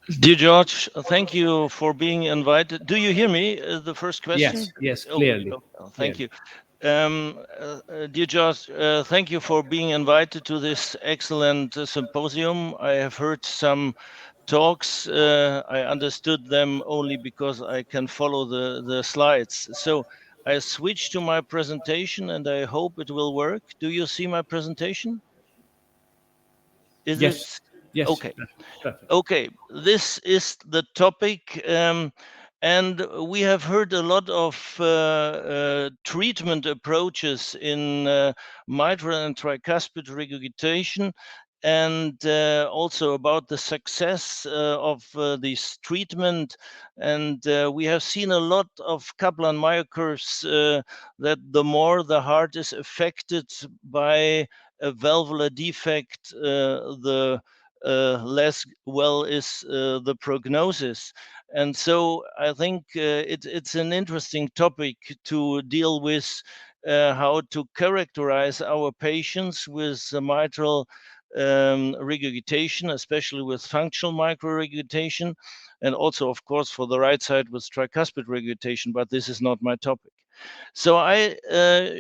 Dear George, thank you for being invited. Do you hear me? The first question? Yes, clearly. Thank you. Dear George, thank you for being invited to this excellent symposium. I have heard some talks. I understood them only because I can follow the slides. So I switched to my presentation and I hope it will work. Do you see my presentation? Is Yes, it yes, okay? perfect. Okay, this is the topic, and we have heard a lot of treatment approaches in mitral and tricuspid regurgitation, and also about the success of this treatment. And we have seen a lot of Kaplan-Meier curves that the more the heart is affected by a valvular defect, the less well is the prognosis. And so I think it's an interesting topic to deal with, how to characterize our patients with mitral regurgitation, especially with functional microregurgitation, and also, of course, for the right side with tricuspid regurgitation, but this is not my topic. So I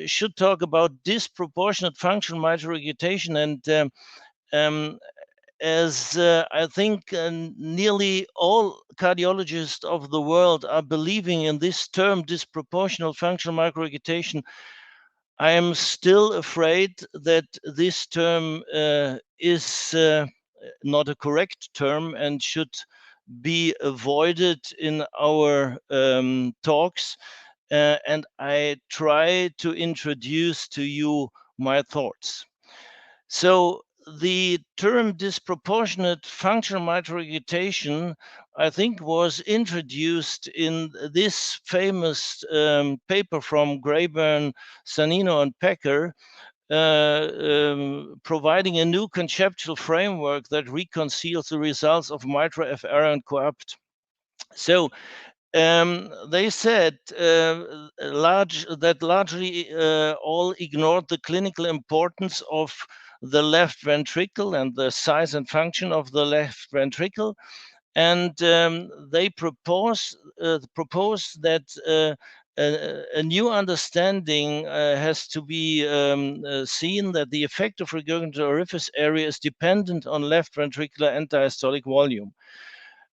should talk about disproportionate functional mitral regurgitation, and as I think nearly all cardiologists of the world are believing in this term, disproportional functional microregurgitation, I am still afraid that this term is not a correct term and should be avoided in our talks. And I try to introduce to you my thoughts. So the term disproportionate functional mitral regurgitation, I think, was introduced in this famous paper from Grayburn, Sanino, and Pecker, providing a new conceptual framework that reconciles the results of mitral FR and COAPT. So they said that largely all ignored the clinical importance of the left ventricle and the size and function of the left ventricle, and they propose that a new understanding has to be seen, that the effect of regurgitated orifice area is dependent on left ventricular end-diastolic volume.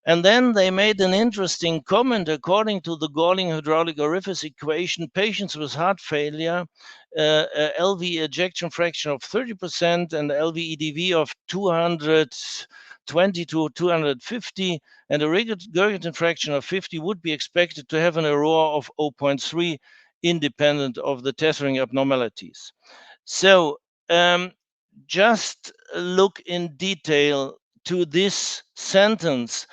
And then they made an interesting comment. According to the Galling hydraulic orifice equation, patients with heart failure, LV ejection fraction of 30% and LV EDV of 220 to 250 and a regurgitation fraction of 50 would be expected to have an aurora of 0.3 independent of the tethering abnormalities. So just look in detail to this sentence.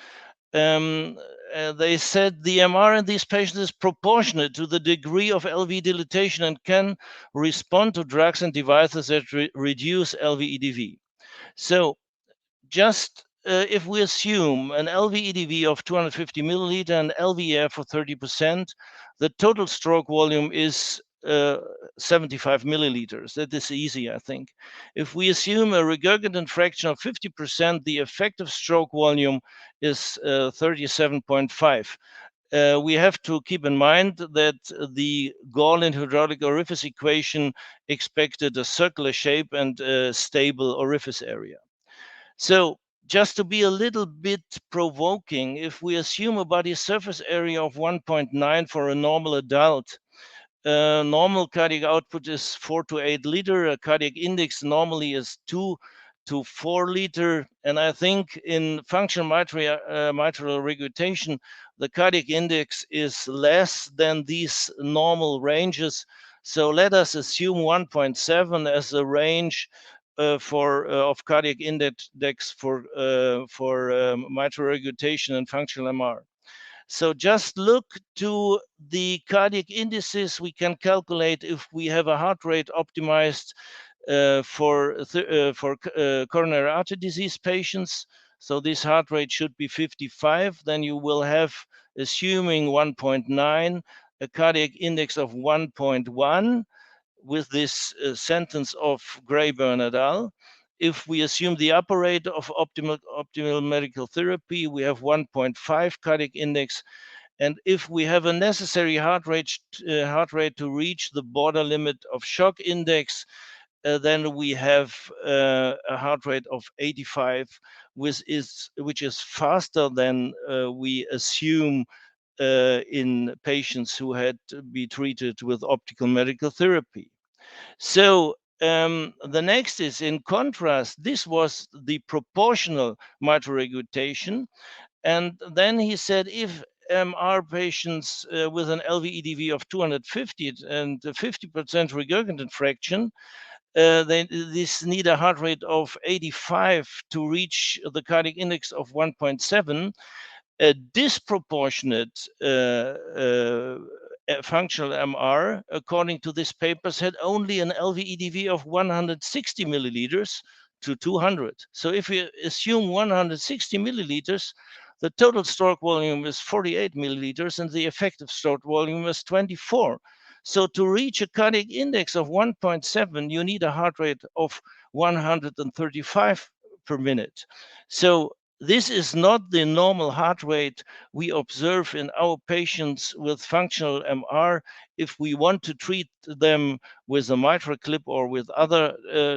They said the MR in these patients is proportionate to the degree of LV dilatation and can respond to drugs and devices that reduce LV EDV. So just if we assume an LV EDV of 250 milliliter and LVEF for 30%, the total stroke volume is 75 milliliters. That is easy, I think. If we assume a regurgitant fraction of 50%, the effective stroke volume is 37.5. We have to keep in mind that the Galling hydraulic orifice equation expected a circular shape and a stable orifice area. So just to be a little bit provoking, if we assume a body surface area of 1.9 for a normal adult, normal cardiac output is 4 to 8 liter. A cardiac index normally is 2 to 4 liter. And I think in functional mitral regurgitation, the cardiac index is less than these normal ranges. So let us assume 1.7 as a range of cardiac index for mitral regurgitation and functional MR. So just look to the cardiac indices. We can calculate if we have a heart rate optimized for coronary artery disease patients. So this heart rate should be 55. Then you will have, assuming 1.9, a cardiac index of 1.1 with this sentence of Grayburn et al. if we assume the upper rate of optimal medical therapy, we have 1.5 cardiac index. And if we have a necessary heart rate to reach the border limit of shock index, then we have a heart rate of 85, which is faster than we assume in patients who had to be treated with optical medical therapy. So the next is, in contrast, this was the proportional mitral regurgitation. And then he said, if MR patients with an LVEDV of 250 and 50% regurgitant fraction, this need a heart rate of 85 to reach the cardiac index of 1.7. A disproportionate functional MR, according to this papers, had only an LVEDV of 160 milliliters to 200. So if we assume 160 milliliters, the total stroke volume is 48 milliliters and the effective stroke volume is 24. So to reach a cardiac index of 1.7, you need a heart rate of 135 per minute. So this is not the normal heart rate we observe in our patients with functional MR. If we want to treat them with a mitral clip or with other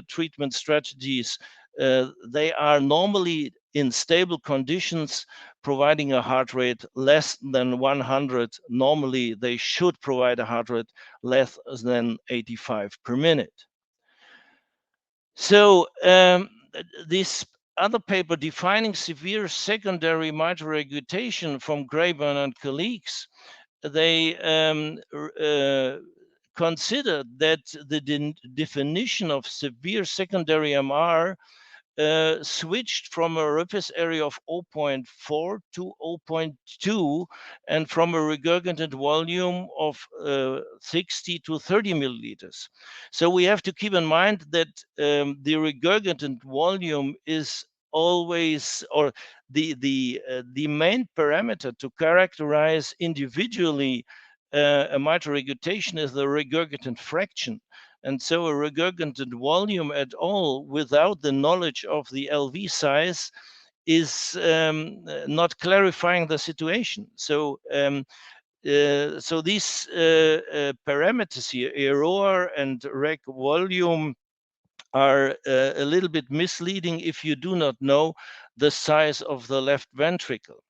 treatment strategies, they are normally in stable conditions, providing a heart rate less than 100. Normally, they should provide a heart rate less than 85 per minute. So this other paper defining severe secondary mitral regurgitation from Grayburn and colleagues, they considered that the definition of severe secondary MR switched from a orifice area of 0.4 to 0.2 and from a regurgitant volume of 60 to 30 milliliters. So we have to keep in mind that the regurgitant volume is always, or the main parameter to characterize individually a mitral regurgitation is the regurgitant fraction. And so a regurgitant volume at all without the knowledge of the LV size is not clarifying the situation. So so these parameters here, error and reg volume, are a little bit misleading if you do not know the size of the left ventricle.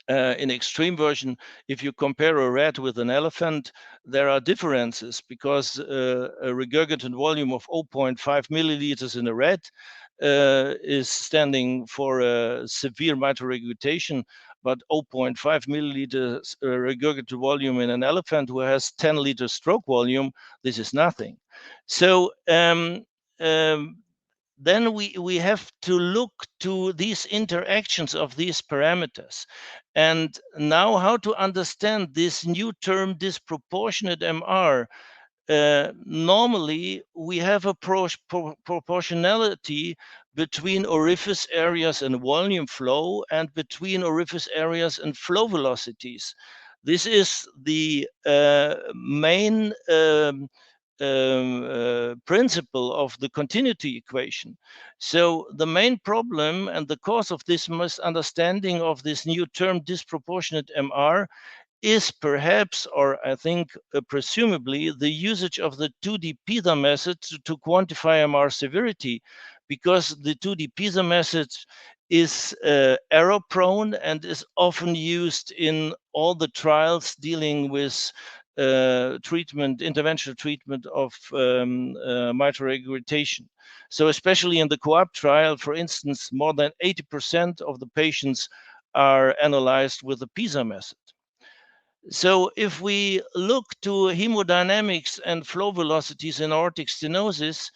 In extreme version, if you compare a rat with an elephant, there are differences because a regurgitant volume of 0.5 milliliters in a rat is standing for a severe mitral regurgitation, but 0.5 milliliters regurgitant volume in an elephant who has 10 liter stroke volume, this is nothing. So then we have to look to these interactions of these parameters. And now how to understand this new term disproportionate MR. Normally, we have a proportionality between orifice areas and volume flow and between orifice areas and flow velocities. This is the main principle of the continuity equation. So the main problem and the cause of this misunderstanding of this new term disproportionate MR is perhaps, or I think presumably, the usage of the 2D PISA method to quantify MR severity, because the 2D PISA method is error prone and is often used in all the trials dealing with interventional treatment of mitral regurgitation. So especially in the COAP trial, for instance, more than 80% of the patients are analyzed with the PISA method. So if we look to hemodynamics and flow velocities in aortic stenosis,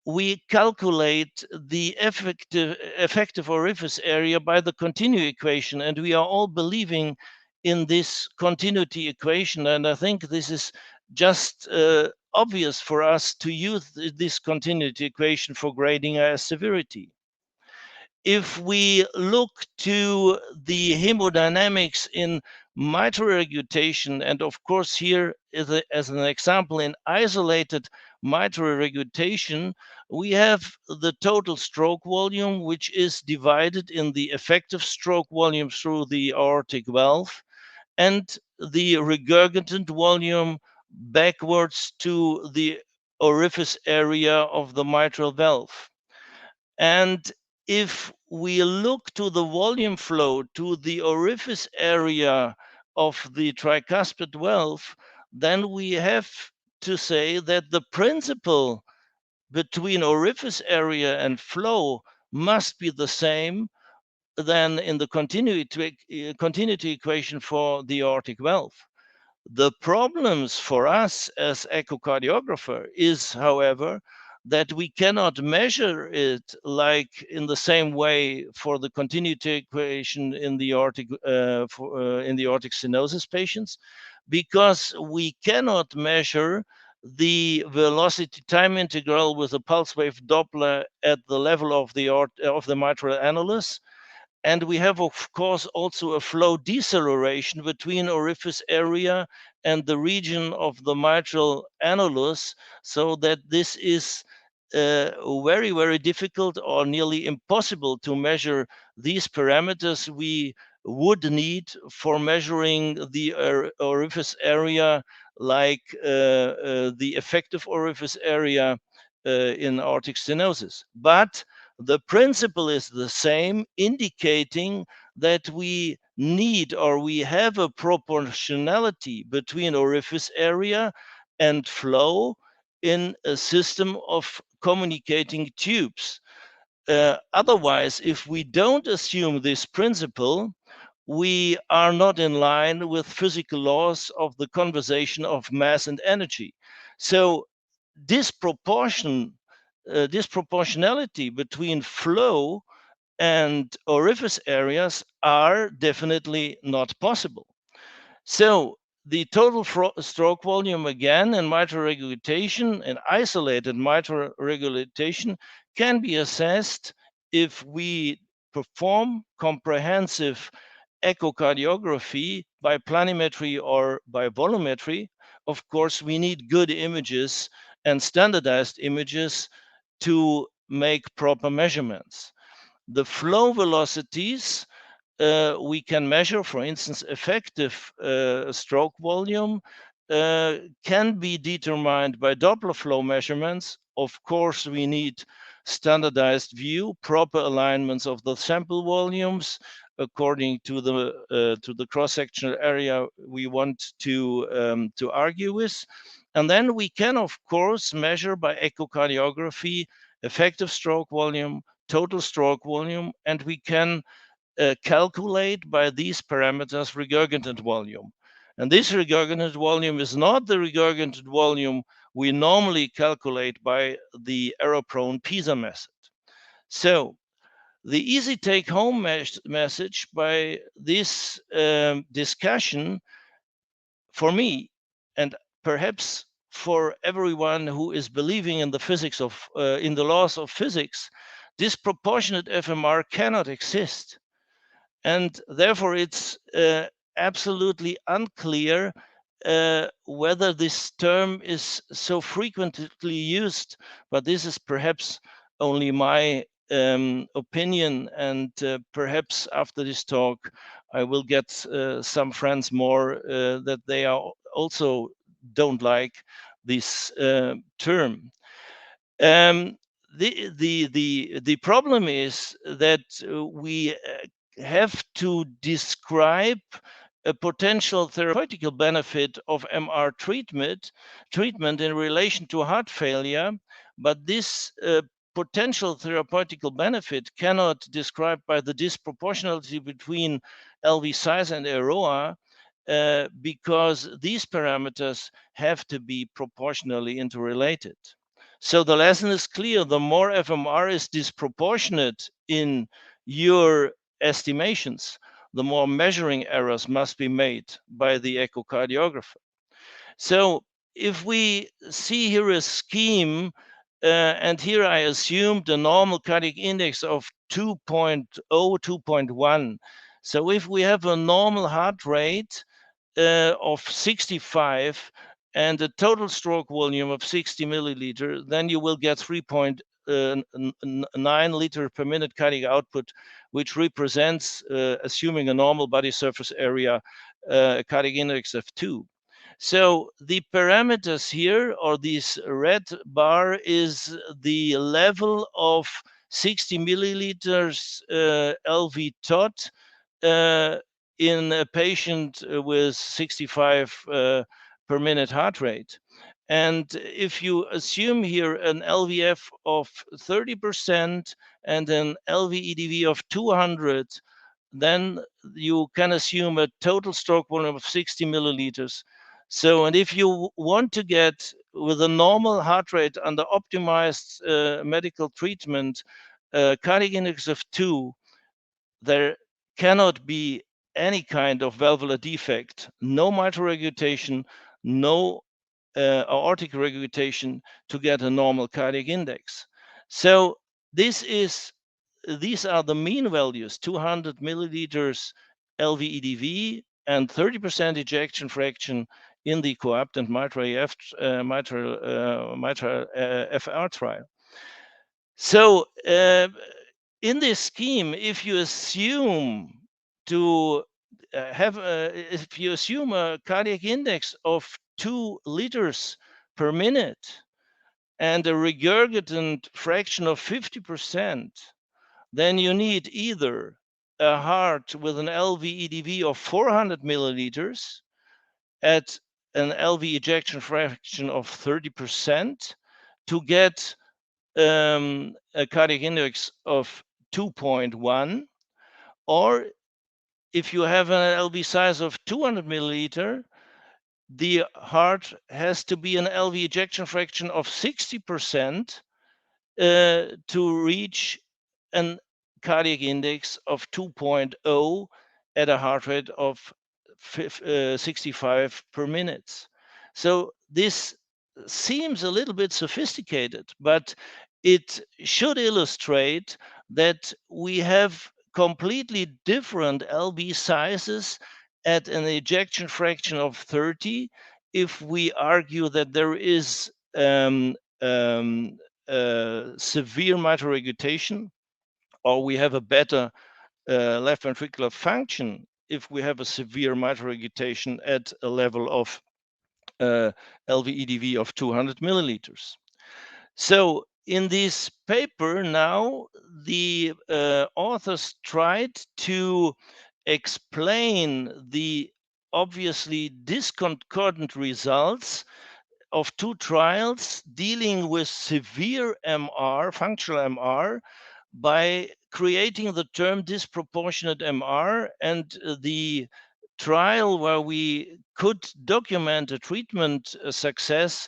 we calculate the effective orifice area by the continuity equation, and we are all believing in this continuity equation. And I think this is just obvious for us to use this continuity equation for grading as severity. If we look to the hemodynamics in mitral regurgitation, and of course here as an example, in isolated mitral regurgitation, we have the total stroke volume, which is divided in the effective stroke volume through the aortic valve and the regurgitant volume backwards to the orifice area of the mitral valve. And if we look to the volume flow to the orifice area of the tricuspid valve, then we have to say that the principle between orifice area and flow must be the same than in the continuity equation for the aortic valve. The problems for us as echocardiographer is, however, that we cannot measure it like in the same way for the continuity equation in the aortic stenosis patients, because we cannot measure the velocity time integral with a pulse wave Doppler at the level of the mitral annulus. And we have, of course, also a flow deceleration between orifice area and the region of the mitral annulus, so that this is very, very difficult or nearly impossible to measure these parameters we would need for measuring the orifice area, like the effective orifice area in aortic stenosis. But the principle is the same, indicating that we need or we have a proportionality between orifice area and flow in a system of communicating tubes. Otherwise, if we don't assume this principle, we are not in line with physical laws of the conservation of mass and energy. So disproportionality between flow and orifice areas are definitely not possible. So the total stroke volume, again, in mitral regurgitation and isolated mitral regurgitation, can be assessed if we perform comprehensive echocardiography by planimetry or by volumetry. Of course, we need good images and standardized images to make proper measurements. The flow velocities we can measure, for instance, effective stroke volume can be determined by Doppler flow measurements. Of course, we need standardized view, proper alignments of the sample volumes according to the cross-sectional area we want to argue with. And then we can, of course, measure by echocardiography effective stroke volume, total stroke volume, and we can calculate by these parameters regurgitant volume. And this regurgitant volume is not the regurgitant volume we normally calculate by the error-prone PISA method. So the easy take-home message by this discussion for me, and perhaps for everyone who is believing in the physics of in the laws of physics, disproportionate FMR cannot exist. And therefore, it's absolutely unclear whether this term is so frequently used, but this is perhaps only my opinion, and perhaps after this talk, I will get some friends more that they are also don't like this term. The problem is that we have to describe a potential therapeutic benefit of MR treatment in relation to heart failure, but this potential therapeutic benefit cannot describe by the disproportionality between LV size and AROA, because these parameters have to be proportionally interrelated. So the lesson is clear: the more FMR is disproportionate in your estimations, the more measuring errors must be made by the echocardiographer. So if we see here a scheme, and here I assumed a normal cardiac index of 2.0, 2.1. So if we have a normal heart rate of 65 and a total stroke volume of 60 milliliter, then you will get 3.9 liter per minute cardiac output, which represents, assuming a normal body surface area, cardiac index of 2. So the parameters here, or this red bar, is the level of 60 milliliters LV tot in a patient with 65 per minute heart rate. And if you assume here an LVF of 30% and an LVEDV of 200, then you can assume a total stroke volume of 60 milliliters. So, and if you want to get with a normal heart rate under optimized medical treatment, cardiac index of 2, there cannot be any kind of valvular defect, no mitral regurgitation, no aortic regurgitation to get a normal cardiac index. So these are the mean values: 200 milliliters LVEDV and 30% ejection fraction in the coaptant mitral FR trial. So in this scheme, if you assume if you assume a cardiac index of 2 liters per minute and a regurgitant fraction of 50%, then you need either a heart with an LVEDV of 400 milliliters at an LV ejection fraction of 30% to get a cardiac index of 2.1, or if you have an LV size of 200 milliliter, the heart has to be an LV ejection fraction of 60% to reach an cardiac index of 2.0 at a heart rate of 65 per minute. So this seems a little bit sophisticated, but it should illustrate that we have completely different LV sizes at an ejection fraction of 30 if we argue that there is severe mitral regurgitation, or we have a better left ventricular function if we have a severe mitral regurgitation at a level of LVEDV of 200 milliliters. So in this paper now, the authors tried to explain the obviously discordant results of 2 trials dealing with severe MR, functional MR, by creating the term disproportionate MR, and the trial where we could document a treatment success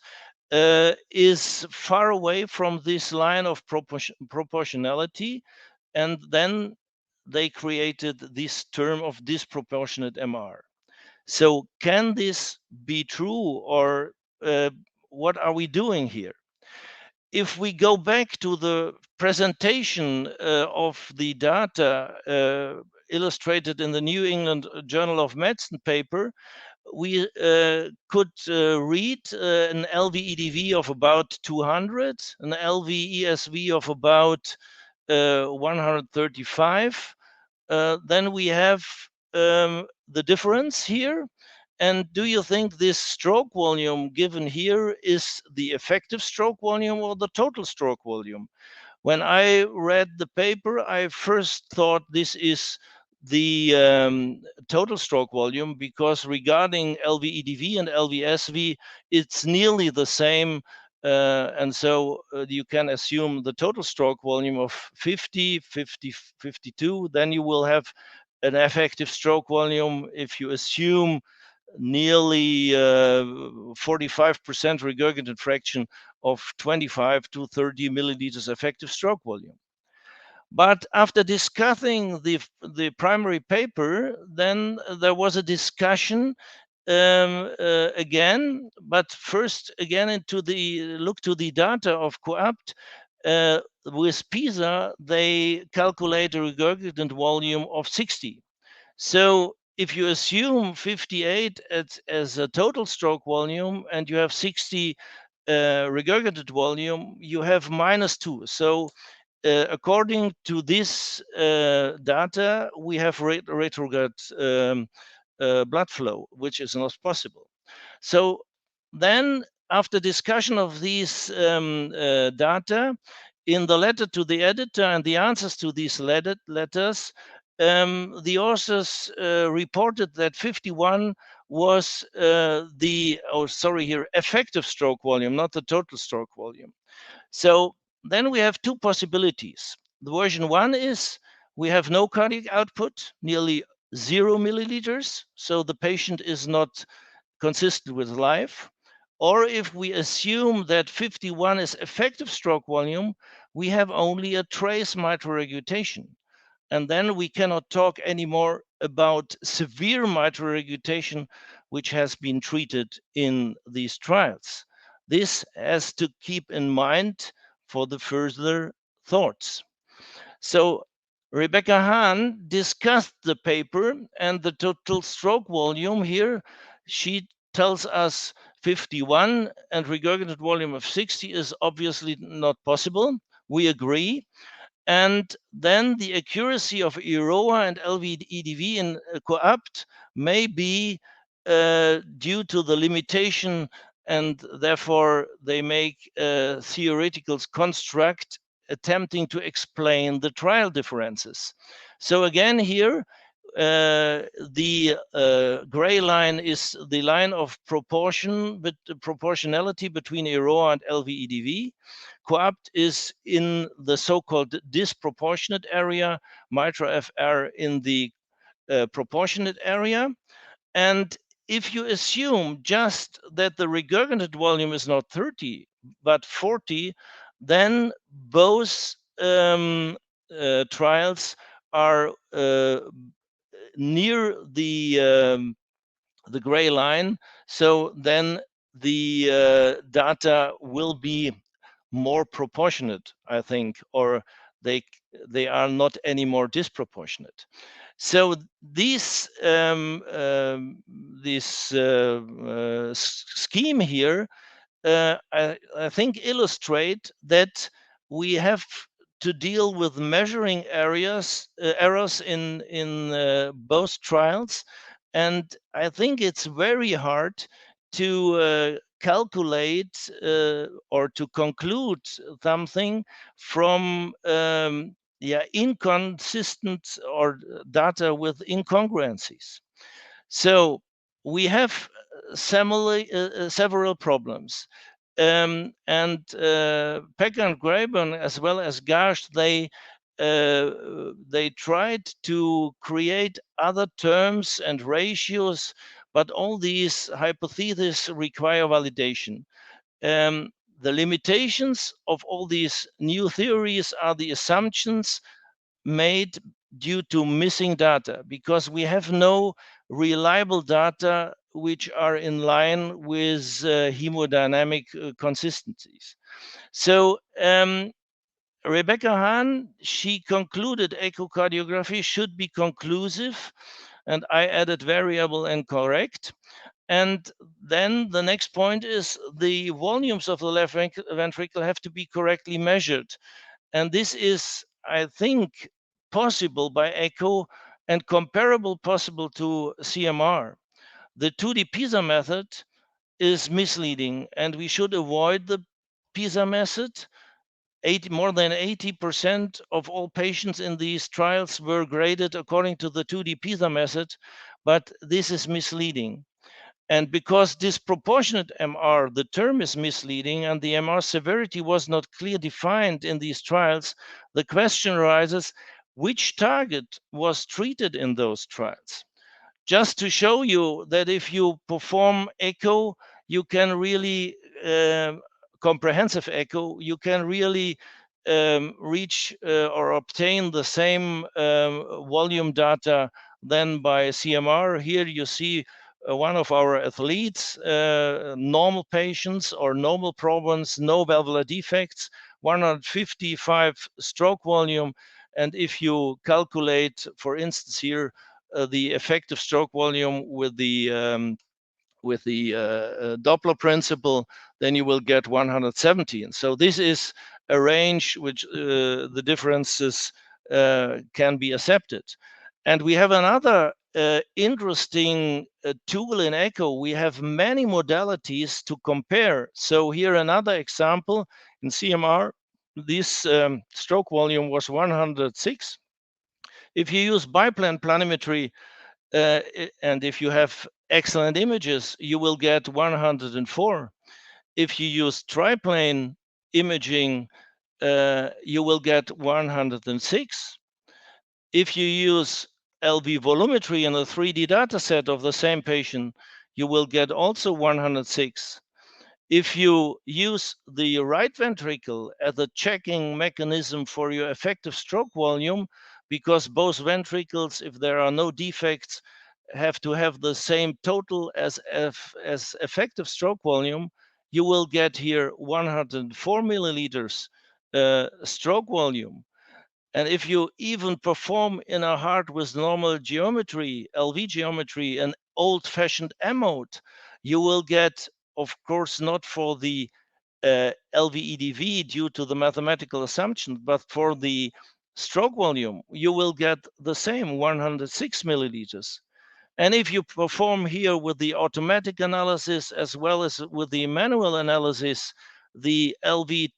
is far away from this line of proportionality, and then they created this term of disproportionate MR. So can this be true, or what are we doing here? If we go back to the presentation of the data illustrated in the New England Journal of Medicine paper, we could read an LVEDV of about 200, an LVESV of about 135. Then we have the difference here. And do you think this stroke volume given here is the effective stroke volume or the total stroke volume? When I read the paper, I first thought this is the total stroke volume, because regarding LVEDV and LVSV, it's nearly the same. And so you can assume the total stroke volume of 50, 50, 52. Then you will have an effective stroke volume if you assume nearly 45% regurgitant fraction of 25 to 30 milliliters effective stroke volume. But after discussing the primary paper, then there was a discussion again, but first again look to the data of coapt. With PISA, they calculate a regurgitant volume of 60. So if you assume 58 as a total stroke volume and you have 60 regurgitated volume, you have -2. So according to this data, we have retrograde blood flow, which is not possible. So then, after discussion of these data, in the letter to the editor and the answers to these letters, the authors reported that 51 was effective stroke volume, not the total stroke volume. So then we have two possibilities. The version 1 is we have no cardiac output, nearly 0 milliliters, so the patient is not consistent with life. Or if we assume that 51 is effective stroke volume, we have only a trace mitral regurgitation. And then we cannot talk anymore about severe mitral regurgitation, which has been treated in these trials. This has to keep in mind for the further thoughts. So Rebecca Hahn discussed the paper and the total stroke volume here. She tells us 51 and regurgitated volume of 60 is obviously not possible. We agree. And then the accuracy of EROA and LVEDV in COAPT may be due to the limitation, and therefore they make a theoretical construct attempting to explain the trial differences. So again here, the gray line is the line of proportionality between EROA and LVEDV. COAPT is in the so-called disproportionate area, mitral FR in the proportionate area. And if you assume just that the regurgitated volume is not 30, but 40, then both trials are near the gray line. So then the data will be more proportionate, I think, or they are not any more disproportionate. So this scheme here, I think, illustrate that we have to deal with measuring errors in both trials, and I think it's very hard to calculate or to conclude something from inconsistent or data with incongruencies. So we have several problems. And Pecker and Graben, as well as Gash, they tried to create other terms and ratios, but all these hypotheses require validation. The limitations of all these new theories are the assumptions made due to missing data, because we have no reliable data which are in line with hemodynamic consistencies. So Rebecca Hahn, she concluded echocardiography should be conclusive, and I added variable and correct. And then the next point is the volumes of the left ventricle have to be correctly measured. And this is, I think, possible by echo and comparable possible to CMR. The 2D PISA method is misleading, and we should avoid the PISA method. More than 80% of all patients in these trials were graded according to the 2D PISA method, but this is misleading. And because disproportionate MR, the term is misleading, and the MR severity was not clearly defined in these trials, the question arises, which target was treated in those trials? Just to show you that if you perform echo, you can really, comprehensive echo, you can really reach or obtain the same volume data than by CMR. Here you see one of our athletes, normal patients or normal problems, no valvular defects, 155 stroke volume. And if you calculate, for instance, here, the effective stroke volume with the Doppler principle, then you will get 117. So this is a range which the differences can be accepted. And we have another interesting tool in echo. We have many modalities to compare. So here another example in CMR, this stroke volume was 106. If you use biplane planimetry, and if you have excellent images, you will get 104. If you use triplane imaging, you will get 106. If you use LV volumetry in a 3D data set of the same patient, you will get also 106. If you use the right ventricle as a checking mechanism for your effective stroke volume, because both ventricles, if there are no defects, have to have the same total as effective stroke volume, you will get here 104 milliliters stroke volume. And if you even perform in a heart with normal geometry, LV geometry, an old-fashioned M mode, you will get, of course, not for the LVEDV due to the mathematical assumption, but for the stroke volume, you will get the same 106 milliliters. And if you perform here with the automatic analysis as well as with the manual analysis, the LV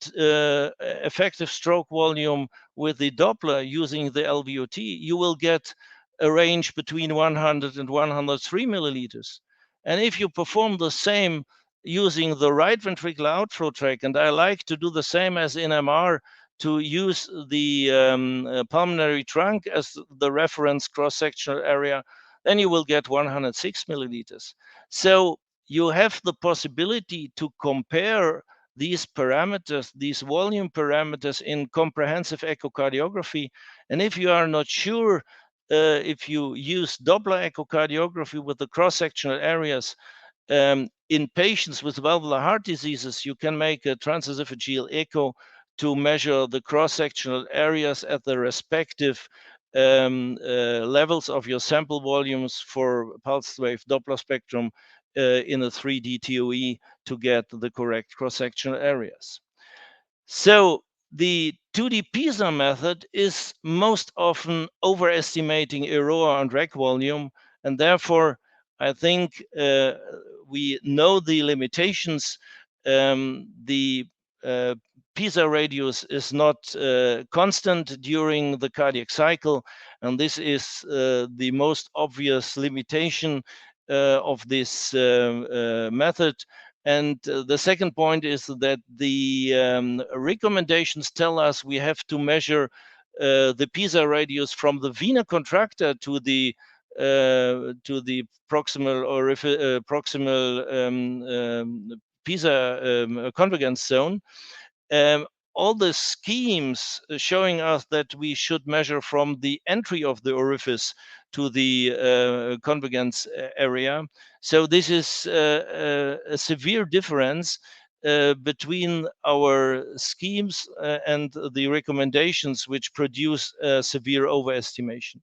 effective stroke volume with the Doppler using the LVOT, you will get a range between 100 and 103 milliliters. And if you perform the same using the right ventricular outflow track, and I like to do the same as in MR, to use the pulmonary trunk as the reference cross-sectional area, then you will get 106 milliliters. So you have the possibility to compare these parameters, these volume parameters in comprehensive echocardiography. And if you are not sure if you use Doppler echocardiography with the cross-sectional areas, in patients with valvular heart diseases, you can make a transesophageal echo to measure the cross-sectional areas at the respective levels of your sample volumes for pulsed wave Doppler spectrum in a 3D TOE to get the correct cross-sectional areas. So the 2D PISA method is most often overestimating aurora and rec volume, and therefore I think we know the limitations. The PISA radius is not constant during the cardiac cycle, and this is the most obvious limitation of this method. And the second point is that the recommendations tell us we have to measure the PISA radius from the vena contracta to the proximal or proximal PISA convergence zone. All the schemes showing us that we should measure from the entry of the orifice to the convergence area. So this is a severe difference between our schemes and the recommendations, which produce severe overestimation.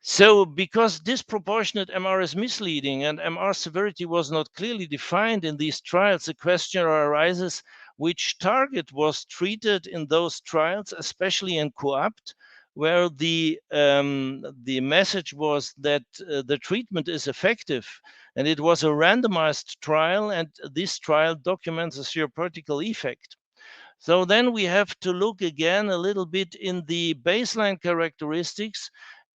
So because disproportionate MR is misleading and MR severity was not clearly defined in these trials, the question arises which target was treated in those trials, especially in COAPT, where the message was that the treatment is effective. And it was a randomized trial, and this trial documents a therapeutic effect. So then we have to look again a little bit in the baseline characteristics.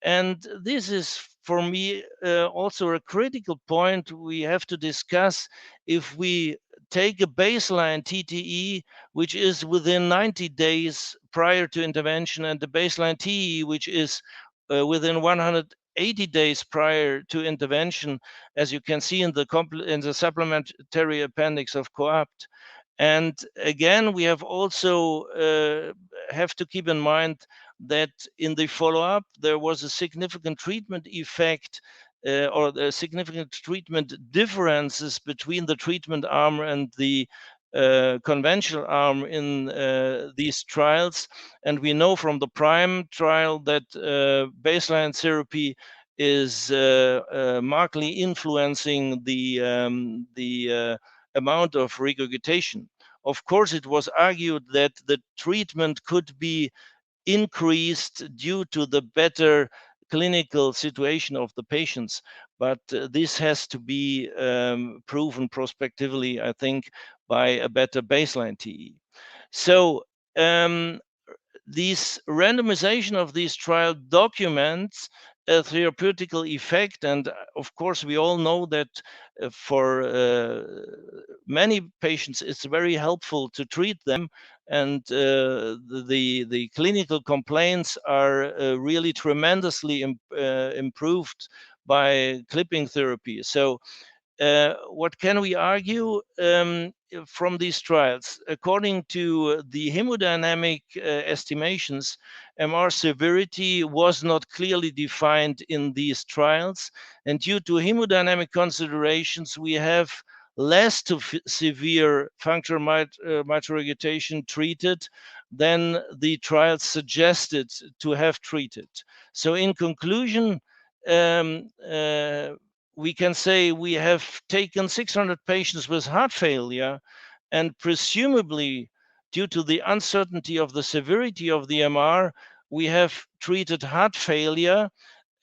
And this is, for me, also a critical point we have to discuss. If we take a baseline TTE, which is within 90 days prior to intervention, and the baseline TE, which is within 180 days prior to intervention, as you can see in the supplementary appendix of COAPT. And again, we have also have to keep in mind that in the follow-up, there was a significant treatment effect or significant treatment differences between the treatment arm and the conventional arm in these trials. And we know from the PRIME trial that baseline therapy is markedly influencing the amount of regurgitation. Of course, it was argued that the treatment could be increased due to the better clinical situation of the patients, but this has to be proven prospectively, I think, by a better baseline TE. So this randomization of these trials documents a therapeutical effect, and of course we all know that for many patients it's very helpful to treat them, and the clinical complaints are really tremendously improved by clipping therapy. So what can we argue from these trials? According to the hemodynamic estimations, MR severity was not clearly defined in these trials, and due to hemodynamic considerations, we have less severe functional mitral regurgitation treated than the trials suggested to have treated. So in conclusion, we can say we have taken 600 patients with heart failure, and presumably due to the uncertainty of the severity of the MR, we have treated heart failure,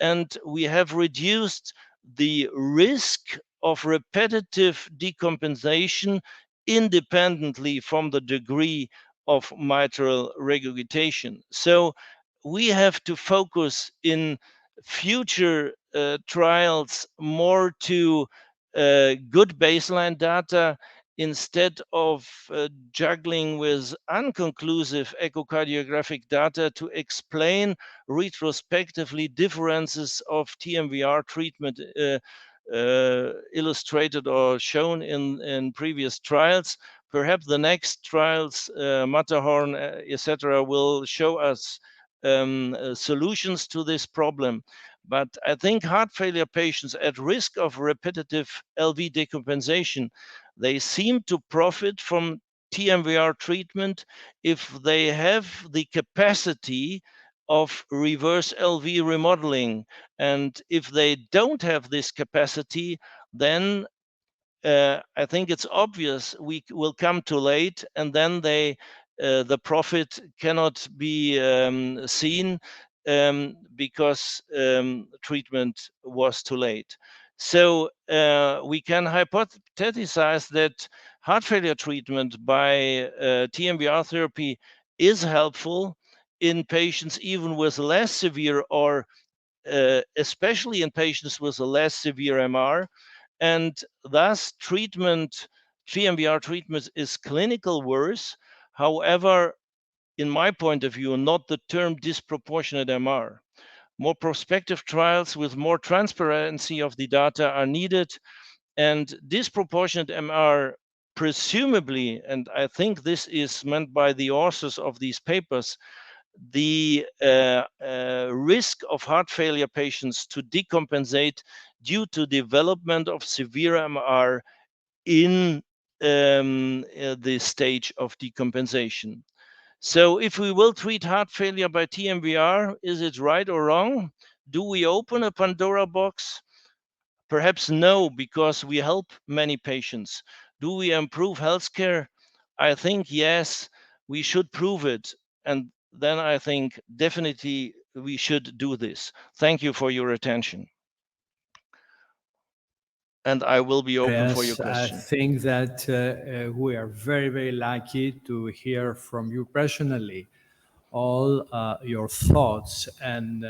and we have reduced the risk of repetitive decompensation independently from the degree of mitral regurgitation. So we have to focus in future trials more to good baseline data instead of juggling with unconclusive echocardiographic data to explain retrospectively differences of TMVR treatment illustrated or shown in previous trials. Perhaps the next trials, Matterhorn, etc., will show us solutions to this problem. But I think heart failure patients at risk of repetitive LV decompensation, they seem to profit from TMVR treatment if they have the capacity of reverse LV remodeling. And if they don't have this capacity, then I think it's obvious we will come too late, and then the profit cannot be seen because treatment was too late. So we can hypothesize that heart failure treatment by TMVR therapy is helpful in patients even with less severe, or especially in patients with a less severe MR, and thus TMVR treatment is clinical worse. However, in my point of view, not the term disproportionate MR. More prospective trials with more transparency of the data are needed, and disproportionate MR presumably, and I think this is meant by the authors of these papers, the risk of heart failure patients to decompensate due to development of severe MR in the stage of decompensation. So if we will treat heart failure by TMVR, is it right or wrong? Do we open a Pandora box? Perhaps no, because we help many patients. Do we improve healthcare? I think yes, we should prove it. And then I think definitely we should do this. Thank you for your attention. And I will be open for your question. I think that we are very, very lucky to hear from you personally all your thoughts and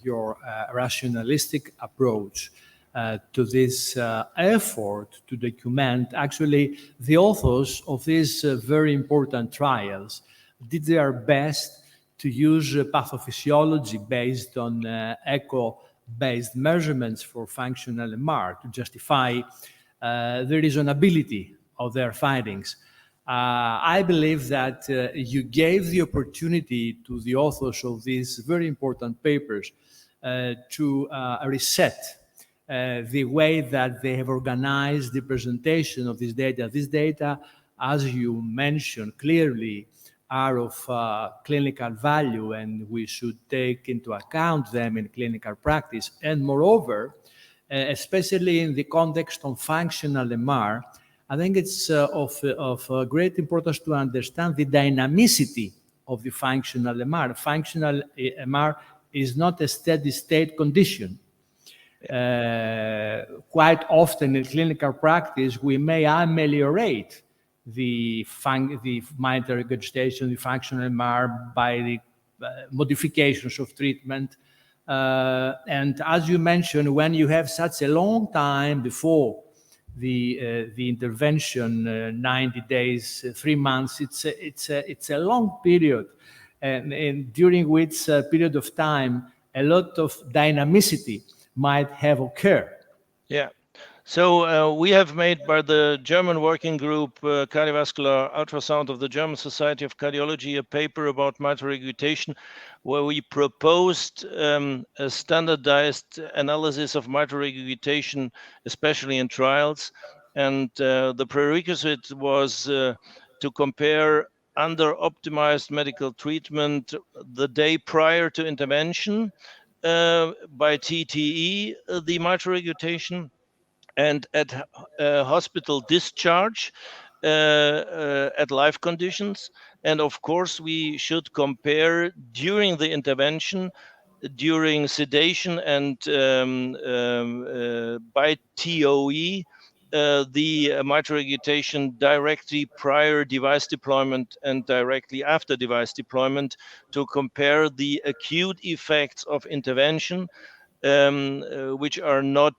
your rationalistic approach to this effort to document. Actually, the authors of these very important trials did their best to use pathophysiology based on echo-based measurements for functional MR to justify the reasonability of their findings. I believe that you gave the opportunity to the authors of these very important papers to reset the way that they have organized the presentation of this data. This data, as you mentioned clearly, are of clinical value, and we should take into account them in clinical practice. And moreover, especially in the context of functional MR, I think it's of great importance to understand the dynamicity of the functional MR. Functional MR is not a steady state condition. Quite often in clinical practice, we may ameliorate the mitral regurgitation, the functional MR, by the modifications of treatment. And as you mentioned, when you have such a long time before the intervention, 90 days, 3 months, it's a long period, and during which period of time a lot of dynamicity might have occurred. Yeah. So we have made by the German working group cardiovascular ultrasound of the German Society of Cardiology a paper about mitral regurgitation, where we proposed a standardized analysis of mitral regurgitation, especially in trials. And the prerequisite was to compare under optimized medical treatment the day prior to intervention by TTE, the mitral regurgitation, and at hospital discharge at life conditions. And of course, we should compare during the intervention, during sedation, and by TOE, the mitral regurgitation directly prior device deployment and directly after device deployment, to compare the acute effects of intervention, which are not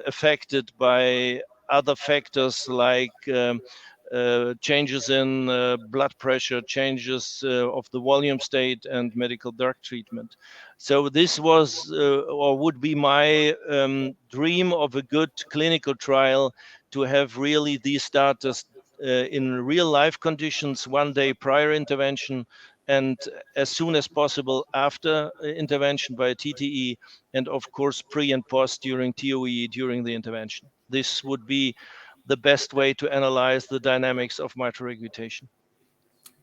affected by other factors like changes in blood pressure, changes of the volume state, and medical drug treatment. So this was or would be my dream of a good clinical trial, to have really these data in real life conditions 1 day prior intervention, and as soon as possible after intervention by TTE, and of course pre and post during TOE during the intervention. This would be the best way to analyze the dynamics of mitral regurgitation.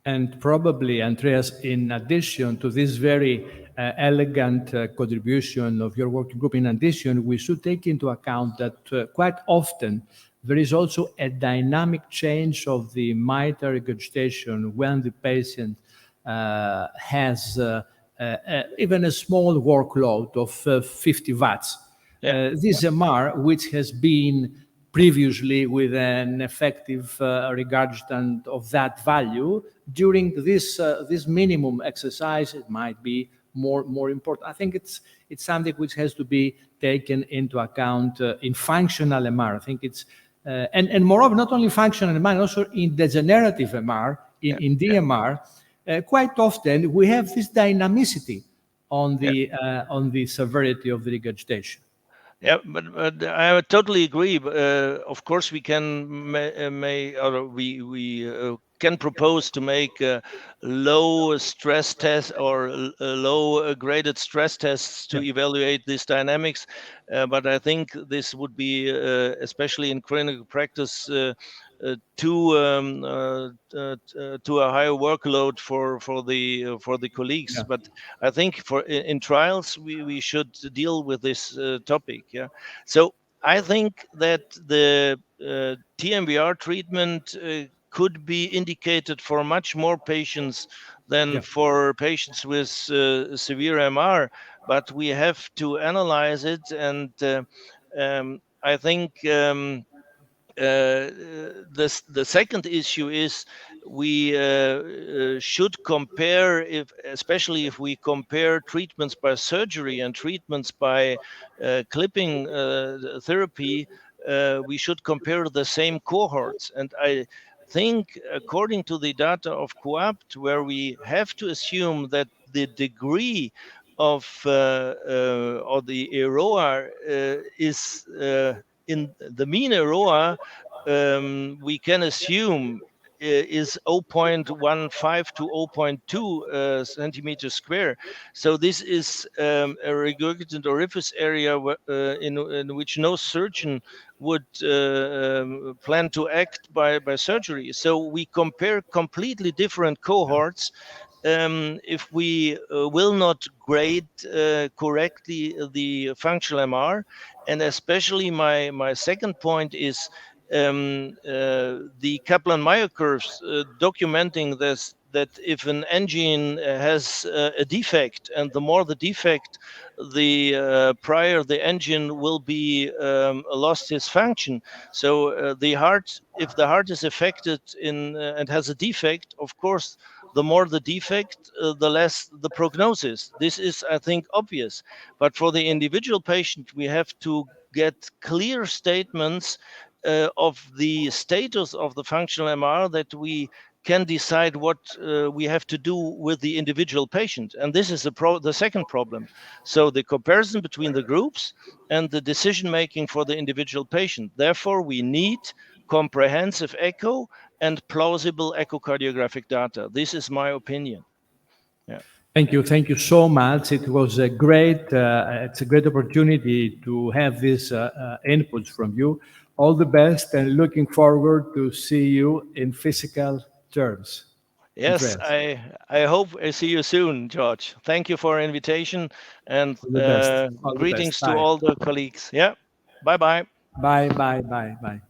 And probably, Andreas, in addition to this very elegant contribution of your working group, in addition, we should take into account that quite often there is also a dynamic change of the mitral regurgitation when the patient has even a small workload of 50 watts. This MR, which has been previously with an effective regurgitant of that value, during this minimum exercise, it might be more important. I think it's something which has to be taken into account in functional MR. I think it's and moreover, not only functional MR, also in degenerative MR, in DMR. Quite often we have this dynamicity on the severity of the regurgitation. Yeah, but I totally agree. Of course, we can we can propose to make low stress tests or low graded stress tests to evaluate these dynamics. But I think this would be, especially in clinical practice, to a higher workload for the colleagues. But I think in trials we should deal with this topic. Yeah. So I think that the TMVR treatment could be indicated for much more patients than for patients with severe MR, but we have to analyze it. And I think the second issue is we should compare, especially if we compare treatments by surgery and treatments by clipping therapy, we should compare the same cohorts. And I think, according to the data of COAPT, where we have to assume that the degree of or the EROA is in the mean EROA, we can assume is 0.15 to 0.2 centimeters square. So this is a regurgitant orifice area in which no surgeon would plan to act by surgery. So we compare completely different cohorts. If we will not grade correctly the functional MR, and especially my second point is the Kaplan-Meier curves documenting this, that if an engine has a defect, and the more the defect, the prior the engine will be lost its function. So the heart, if the heart is affected and has a defect, of course, the more the defect, the less the prognosis. This is, I think, obvious. But for the individual patient, we have to get clear statements of the status of the functional MR, that we can decide what we have to do with the individual patient. And this is the second problem. So the comparison between the groups and the decision making for the individual patient. Therefore, we need comprehensive echo and plausible echocardiographic data. This is my opinion. Yeah. Thank you so much. It was a great, it's a great opportunity to have these inputs from you. All the best, and looking forward to see you in physical terms. Yes, I hope I see you soon, George. Thank you for invitation, and All the greetings best. to Bye. all the colleagues. Yeah, bye-bye. Bye.